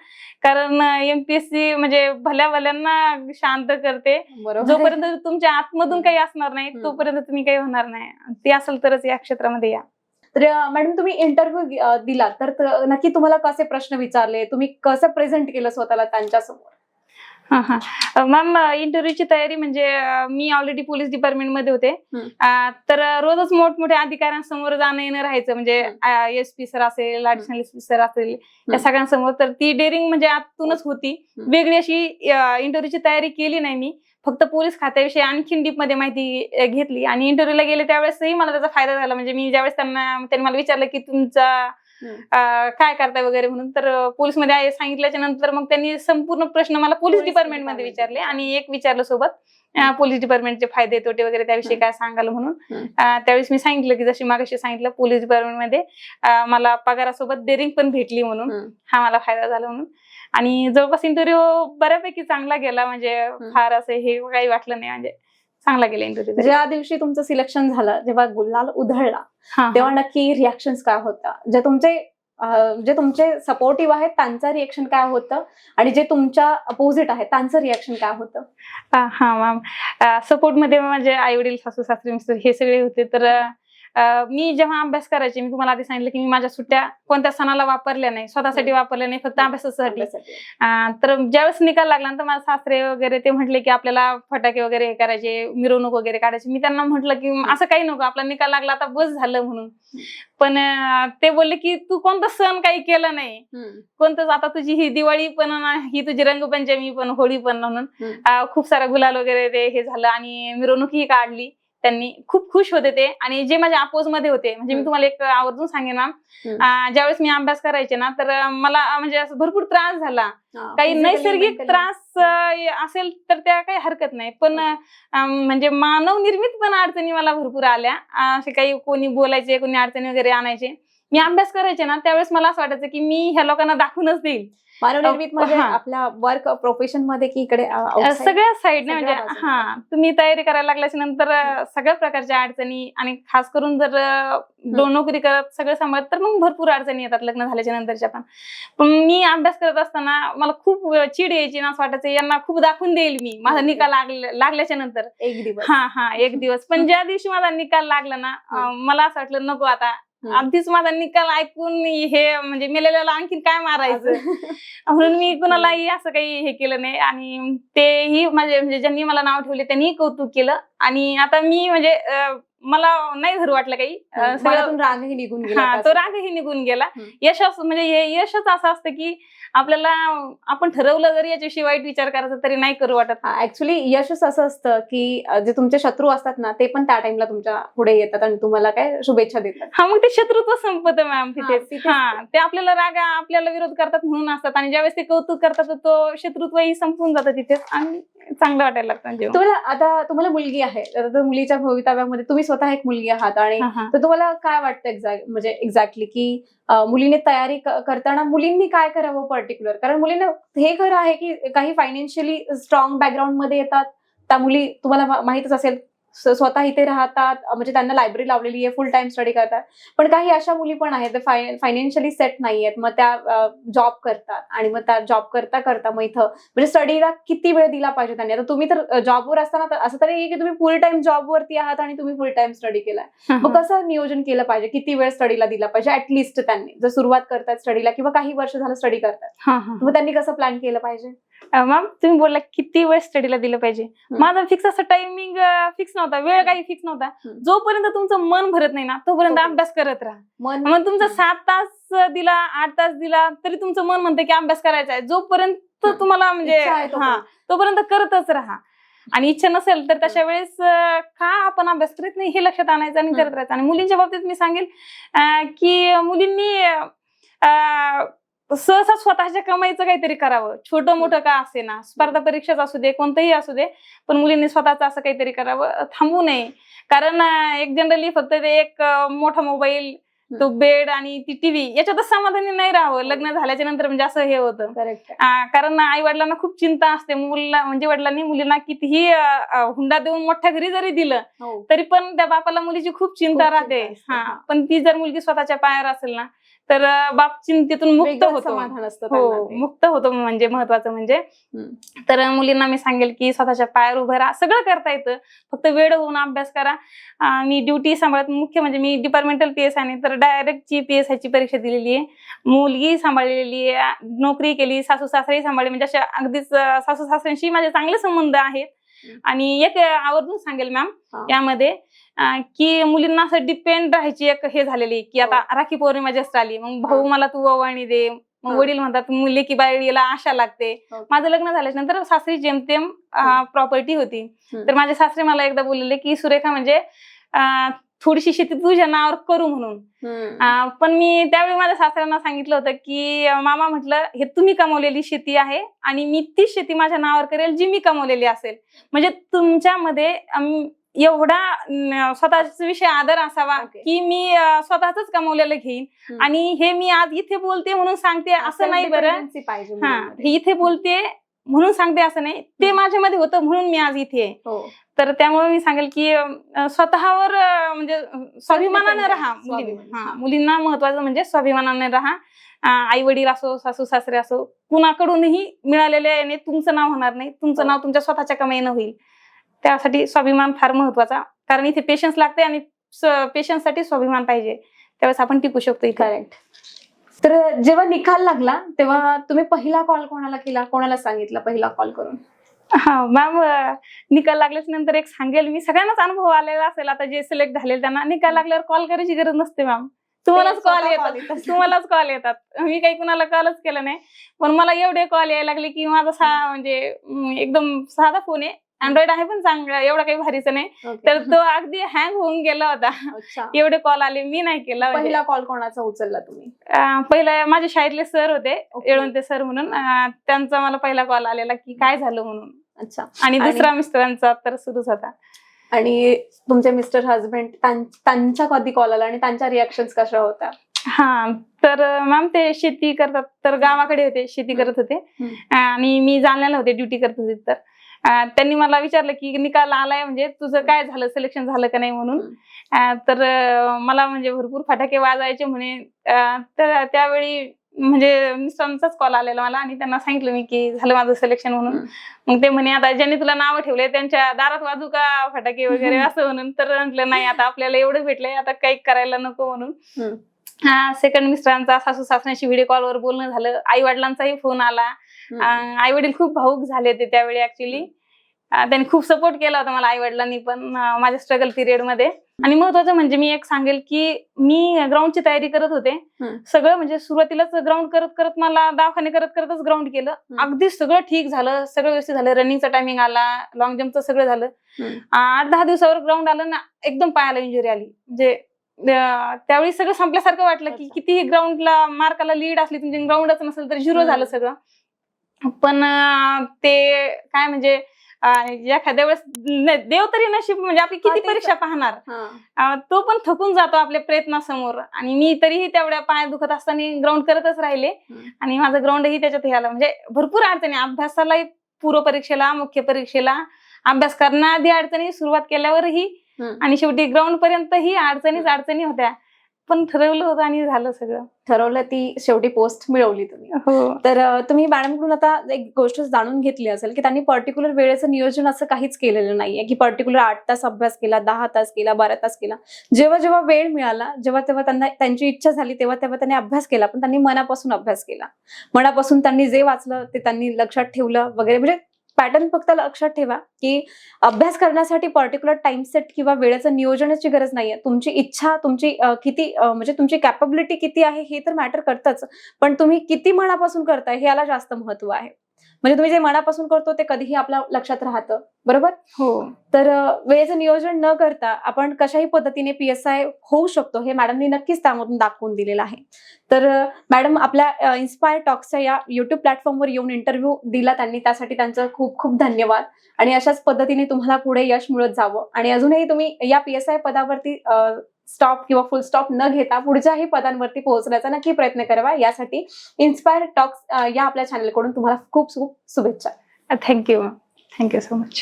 कारण MPSC म्हणजे भल्या भल्यांना शांत करते. जोपर्यंत तुमच्या आतमधून काही असणार नाही तोपर्यंत तुम्ही काही होणार नाही. ते असेल तरच या क्षेत्रामध्ये या. तर मॅडम तुम्ही इंटरव्ह्यू दिला तर नक्की तुम्हाला कसे प्रश्न विचारले, तुम्ही कसं प्रेझेंट केलं स्वतःला त्यांच्यासमोर? मॅम, इंटरव्ह्यूची तयारी म्हणजे मी ऑलरेडी पोलीस डिपार्टमेंट मध्ये होते, तर रोजच मोठमोठ्या अधिकाऱ्यांसमोर जाणं येणं राहायचं. म्हणजे SP सर असेल, ऍडिशनल SP सर असेल, या सगळ्यांसमोर. तर ती डेअरिंग म्हणजे आतूनच होती. वेगळी अशी इंटरव्ह्यूची तयारी केली नाही मी, फक्त पोलीस खात्याविषयी आणखीन डीप मध्ये माहिती घेतली. आणि इंटरव्ह्यूला गेले त्यावेळेसही मला त्याचा फायदा झाला. म्हणजे मी ज्यावेळेस त्यांनी मला विचारलं की तुमचा काय करताय वगैरे म्हणून, तर पोलीसमध्ये सांगितल्याच्या नंतर मग त्यांनी संपूर्ण प्रश्न मला पोलीस डिपार्टमेंट मध्ये विचारले आणि एक विचारलं सोबत पोलीस डिपार्टमेंटचे फायदे तोटे वगैरे त्याविषयी काय सांगाल म्हणून. त्यावेळेस मी सांगितलं की जशी मागाशी सांगितलं, पोलीस डिपार्टमेंट मध्ये मला पगारासोबत डेअरिंग पण भेटली म्हणून हा मला फायदा झाला म्हणून. आणि जवळपास इंटरव्ह्यू बऱ्यापैकी चांगला गेला, म्हणजे फार असं हे काही वाटलं नाही, म्हणजे चांगला गेला इंटरव्ह्यू. ज्या दिवशी तुमचं सिलेक्शन झालं, जेव्हा गुलाल उधळला तेव्हा नक्की रिॲक्शन्स काय होता? जे तुमचे सपोर्टिव्ह आहेत त्यांचं रिएक्शन काय होतं आणि जे तुमच्या अपोजिट आहेत त्यांचं रिएक्शन काय होतं? मॅम, सपोर्ट मध्ये माझे आई वडील, सासू सासरे, मिस्टर हे सगळे होते. तर मी जेव्हा अभ्यास करायचे, मी तुम्हाला आधी सांगितलं की मी माझ्या सुट्ट्या कोणत्या सणाला वापरल्या नाही, स्वतःसाठी वापरल्या नाही, फक्त अभ्यासासाठी. तर ज्यावेळेस निकाल लागला तर माझे सासरे वगैरे ते म्हटले की आपल्याला फटाके वगैरे हे करायचे, मिरवणूक वगैरे काढायची. मी त्यांना म्हटलं की असं काही नको, आपला निकाल लागला आता बस झालं म्हणून. पण ते बोलले की तू कोणता सण काही केलं नाही, कोणतंच, आता तुझी ही दिवाळी पण ही तुझी रंगपंचमी पण, होळी पण म्हणून खूप सारा गुलाल वगैरे ते हे झालं आणि मिरवणूकही काढली त्यांनी. खूप खुश होते ते. आणि जे माझ्या अपोज मध्ये होते, म्हणजे मी तुम्हाला एक आवर्जून सांगेन ना, ज्यावेळेस मी अभ्यास करायचे ना, तर मला म्हणजे असं भरपूर त्रास झाला. काही नैसर्गिक त्रास असेल तर त्या काही हरकत नाही, पण म्हणजे मानव निर्मित पण अडचणी मला भरपूर आल्या. असे काही कोणी बोलायचे, कोणी अडचणी वगैरे आणायचे. मी अभ्यास करायचे ना, त्यावेळेस मला असं वाटायचं की मी ह्या लोकांना दाखवूनच देईल. मानवनिर्मित म्हणजे आपल्या वर्क प्रोफेशन मध्ये की इकडे सगळ्या साईडने, म्हणजे तुम्ही तयारी करायला लागल्याच्या नंतर सगळ्या प्रकारच्या अडचणी, आणि खास करून जर नोकरी करत सगळं सांभाळत तर मग भरपूर अडचणी येतात लग्न झाल्याच्या नंतरच्या पण मी अभ्यास करत असताना मला खूप चिड यायची ना, असं वाटायचं यांना खूप दाखवून देईल मी माझा निकाल लागल्याच्या नंतर एक दिवस. एक दिवस. पण ज्या दिवशी माझा निकाल लागला ना, मला असं वाटलं नको आता, अगदीच माझा निकाल ऐकून हे म्हणजे मेलेल्याला आणखीन काय मारायचं. म्हणून मी कुणालाही असं काही हे केलं नाही. आणि तेही माझे म्हणजे ज्यांनी मला नाव ठेवले त्यांनी कौतुक केलं. आणि आता मी म्हणजे मला नाही धरू वाटलं काही, रागही निघून गेला. तो रागही निघून गेला. यश म्हणजे यशच असं असतं की आपल्याला, आपण ठरवलं जरी याच्याशी वाईट विचार करायचा तरी नाही करू वाटत. ऍक्च्युली यशच असं असतं की जे तुमचे शत्रू असतात ना, ते पण त्या टाइमला तुमच्या पुढे येतात आणि तुम्हाला काय शुभेच्छा देतात. मग ते शत्रुत्व संपत मॅम तिथे. ते आपल्याला आपल्याला विरोध करतात म्हणून असतात, आणि ज्यावेळेस ते कौतुक करतात तो शत्रुत्वही संपून जातं तिथेच आणि चांगलं वाटायला लागतं. तुम्हाला मुलगी आहे, तर मुलीच्या भवितव्यामध्ये तुम्ही स्वतः एक मुलगी आहात, आणि तर तुम्हाला काय वाटतं म्हणजे एक्झॅक्टली की मुलीने तयारी करताना मुलींनी काय करावं पर्टिक्युलर? कारण मुलींना हे खरं आहे की काही फायनान्शियली स्ट्रॉंग बॅकग्राऊंड मध्ये येतात त्या मुली, तुम्हाला माहितच असेल, स्वतः इथे राहतात, म्हणजे त्यांना लायब्ररी लावलेली आहे, फुल टाइम स्टडी करतात. पण काही अशा मुली पण आहेत फायनान्शियली सेट नाही आहेत, मग त्या जॉब करतात, आणि मग त्या जॉब करता करता मग इथं म्हणजे स्टडीला किती वेळ दिला पाहिजे त्यांनी. आता तुम्ही तर जॉबवर असताना तर असं तरी की तुम्ही फुल टाइम जॉबवरती आहात आणि तुम्ही फुल टाइम स्टडी केलाय, मग कसं नियोजन केलं पाहिजे, किती वेळ स्टडीला दिला पाहिजे ऍटलिस्ट त्यांनी, जर सुरुवात करतात स्टडीला किंवा काही वर्ष झालं स्टडी करतात, मग त्यांनी कसं प्लॅन केलं पाहिजे? मॅम तुम्ही बोलला किती वेळ स्टडीला दिलं पाहिजे. माझा फिक्स असं टायमिंग फिक्स नव्हता, वेळ काही फिक्स नव्हता. जोपर्यंत तुमचं मन भरत नाही ना तोपर्यंत अभ्यास करत राहा. मग तुमचा 7 तास दिला, 8 तास दिला तरी तुमचं मन म्हणतं की अभ्यास करायचा आहे. जोपर्यंत तुम्हाला म्हणजे तोपर्यंत करतच राहा. आणि इच्छा नसेल तर तशा वेळेस का आपण अभ्यास करत नाही हे लक्षात आणायचं आणि करत राहायचं. आणि मुलींच्या बाबतीत मी सांगेल की मुलींनी सहसा स्वतःच्या कमाईचं काहीतरी करावं, छोटं मोठं का असे ना, स्पर्धा परीक्षाच असू दे, कोणतंही असू दे, पण मुलींनी स्वतःच असं काहीतरी करावं, थांबू नये. कारण एक जनरली फक्त ते एक मोठा मोबाईल, तो बेड आणि ती टीव्ही याच्यातच समाधानी नाही राहावं लग्न झाल्याच्या नंतर, म्हणजे असं हे होतं. कारण आई वडिलांना खूप चिंता असते. मुलीला म्हणजे वडिलांनी मुलींना कितीही हुंडा देऊन मोठ्या घरी जरी दिलं तरी पण त्या बापाला मुलीची खूप चिंता राहते. पण ती जर मुलगी स्वतःच्या पायावर असेल ना तर बाप चिंतेतून मुक्त होतो. मुक्त होतो म्हणजे महत्वाचं म्हणजे. तर मुलींना मी सांगेल की स्वतःच्या पायावर उभं राहा, सगळं करता येतं, फक्त वेळ होऊन अभ्यास करा. मी ड्युटी सांभाळत, मुख्य म्हणजे मी डिपार्टमेंटल PSI नाही तर डायरेक्ट PSI ची परीक्षा दिलेली आहे, मुलगी सांभाळलेली आहे, नोकरी केली, सासू सासरे सांभाळले, म्हणजे अशा अगदीच सासू सासऱ्यांशी माझे चांगले संबंध आहेत. आणि एक आवर्जून सांगेल मॅम यामध्ये की मुलींना असं डिपेंड राहायची एक हे झालेली की आता राखी पौर्णिमा जास्त आली, मग भाऊ मला तू ओवाळणी दे, मग वडील म्हणतात मुली की बाईला आशा लागते. माझं लग्न झाल्याच्या नंतर सासरी जेमतेम प्रॉपर्टी होती, तर माझे सासरे मला एकदा बोललेले की सुरेखा म्हणजे थोडीशी शेती तुझ्या नावावर करू म्हणून. पण मी त्यावेळी माझ्या सासऱ्यांना सांगितलं होतं की मामा म्हटलं हे तुम्ही कमवलेली शेती आहे आणि मी ती शेती माझ्या नावावर करेल जी मी कमवलेली असेल. म्हणजे तुमच्यामध्ये एवढा स्वतःच्या विषयी आदर असावा की मी स्वतःच कमवलेलं घेईन आणि हे मी आज इथे बोलते म्हणून सांगते असं नाही बरं. हे इथे बोलते म्हणून सांगते असं नाही, ते माझ्यामध्ये होतं म्हणून मी आज इथे आहे. तर त्यामुळे मी सांगेल की स्वतःवर म्हणजे स्वाभिमानाने राहा. मुलींना महत्वाचं म्हणजे स्वाभिमानाने राहा. आई वडील असो, सासू सासरे असो, कुणाकडूनही मिळालेले तुमचं नाव होणार नाही, तुमचं नाव तुमच्या स्वतःच्या कमाईनं होईल. त्यासाठी स्वाभिमान फार महत्वाचा, कारण इथे पेशन्स लागते आणि पेशंटसाठी स्वाभिमान पाहिजे, त्यावेळेस आपण टिकू शकतो इथे. करेक्ट. तर जेव्हा निकाल लागला तेव्हा तुम्ही पहिला कॉल कोणाला केला, कोणाला सांगितलं पहिला कॉल करून? हा मॅम, निकाल लागल्याच नंतर एक सांगेल मी, सगळ्यांनाच अनुभव आलेला असेल आता जे सिलेक्ट झाले त्यांना, निकाल लागल्यावर कॉल करायची गरज नसते मॅम. तुम्हालाच कॉल येतात, तुम्हालाच कॉल येतात. मी काही कुणाला कॉलच केला नाही, पण मला एवढे कॉल यायला लागले की माझा म्हणजे एकदम साधा फोन आहे, अँड्रॉइड आहे पण चांगला, एवढा काही भारीचं नाही, तर तो अगदी हँग होऊन गेला होता. एवढे कॉल आले, मी नाही केला. पहिला कॉल कोणाचा उचलला तुम्ही? पहिला माझ्या शाळेतले सर होते, येळवंते सर म्हणून, त्यांचा मला पहिला कॉल आलेला की काय झालं म्हणून. अच्छा. आणि दुसरा मिस्टरांचा तर सुरूच होता. आणि तुमचे मिस्टर हजबंड, त्यांच्या कधी कॉल आला आणि त्यांच्या रिॲक्शन्स कशा होत्या? हा, तर मॅम ते शेती करतात, तर गावाकडे होते, शेती करत होते आणि मी जालन्याला होते, ड्युटी करत होते. तर त्यांनी मला विचारलं की निकाल आलाय, म्हणजे तुझं काय झालं, सिलेक्शन झालं का नाही म्हणून. तर मला म्हणजे भरपूर फटाके वाजायचे म्हणे. तर त्यावेळी म्हणजे मिस्टरांचाच कॉल आलेला मला आणि त्यांना सांगितलं मी की झालं माझं सिलेक्शन म्हणून. मग ते म्हणे आता ज्यांनी तुला नावं ठेवले त्यांच्या दारात वाजू का फटाके वगैरे असं म्हणून. तर म्हटलं नाही, आता आपल्याला एवढं भेटलंय, आता काही करायला नको म्हणून. सेकंड मिस्टरांचा सासू सासऱ्यांशी व्हिडिओ कॉलवर बोलणं झालं, आई वडिलांचाही फोन आला. आई वडील खूप भावूक झाले होते त्यावेळी. ऍक्च्युली त्यांनी खूप सपोर्ट केला होता मला, आई वडिलांनी पण, माझ्या स्ट्रगल पिरियड मध्ये. आणि महत्वाचं म्हणजे मी एक सांगेल की मी ग्राउंडची तयारी करत होते सगळं, म्हणजे सुरुवातीलाच ग्राउंड करत करत मला दवाखाने करत करतच ग्राउंड केलं. अगदी सगळं ठीक झालं, सगळं व्यवस्थित झालं, रनिंगचा टायमिंग आला, लॉंग जम्पचं सगळं झालं. 8-10 दिवसावर ग्राउंड आलं ना, एकदम पायाला इंजुरी आली. म्हणजे त्यावेळी सगळं संपल्यासारखं वाटलं की कितीही ग्राउंडला मार्काला लीड असली तुमची, ग्राउंडच नसेल तर 0 झालं सगळं. पण ते काय म्हणजे एखाद्या वेळेस देव तरी नशीब, म्हणजे आपली किती परीक्षा पाहणार, तो पण थकून जातो आपल्या प्रयत्नासमोर. आणि मी तरीही तेवढ्या पाय दुखत असताना ग्राउंड करतच राहिले आणि माझं ग्राउंडही त्याच्यात हे आलं. म्हणजे भरपूर अडचणी, अभ्यासालाही, पूर्व परीक्षेला, मुख्य परीक्षेला, अभ्यास करण्याआधी अडचणी, सुरुवात केल्यावरही, आणि शेवटी ग्राउंड पर्यंतही अडचणी होत्या. पण ठरवलं होतं आणि झालं सगळं. ठरवलं, ती शेवटी पोस्ट मिळवली तुम्ही. हो. तर तुम्ही मॅडमकडून आता एक गोष्ट जाणून घेतली असेल की त्यांनी पर्टिक्युलर वेळेचं नियोजन असं काहीच केलेलं नाहीये की पर्टिक्युलर 8 तास अभ्यास केला, 10 तास केला, 12 तास केला. जेव्हा जेव्हा वेळ मिळाला, जेव्हा तेव्हा त्यांना त्यांची इच्छा झाली, तेव्हा तेव्हा त्यांनी अभ्यास केला. पण त्यांनी मनापासून अभ्यास केला, मनापासून त्यांनी जे वाचलं ते त्यांनी लक्षात ठेवलं वगैरे. म्हणजे पॅटर्न फक्त लक्षात ठेवा की अभ्यास करण्यासाठी पर्टिक्युलर टाइम सेट किंवा वेळेचं नियोजनाची गरज नाहीये. तुमची इच्छा, तुमची किती म्हणजे तुमची कॅपॅबिलिटी किती आहे हे तर मॅटर करतच, पण तुम्ही किती मनापासून करताय हे याला जास्त महत्व आहे. म्हणजे तुम्ही जे मनापासून करतो ते कधीही आपल्या लक्षात राहतं, बरोबर? हो. तर वेळेचं नियोजन न करता आपण कशाही पद्धतीने PSI होऊ शकतो हे मॅडमनी नक्कीच त्यामधून दाखवून दिलेलं आहे. तर मॅडम आपल्या इन्स्पायर टॉक्सच्या या युट्यूब प्लॅटफॉर्मवर येऊन इंटरव्ह्यू दिला त्यांनी, त्यासाठी त्यांचं खूप खूप धन्यवाद. आणि अशाच पद्धतीने तुम्हाला पुढे यश मिळत जावं आणि अजूनही तुम्ही या PSI पदावरती स्टॉप किंवा फुल स्टॉप न घेता पुढच्याही पदांवरती पोहोचण्याचा नक्की प्रयत्न करावा. यासाठी इन्स्पायर टॉक्स या आपल्या चॅनलकडून तुम्हाला खूप खूप शुभेच्छा. Thank you so much.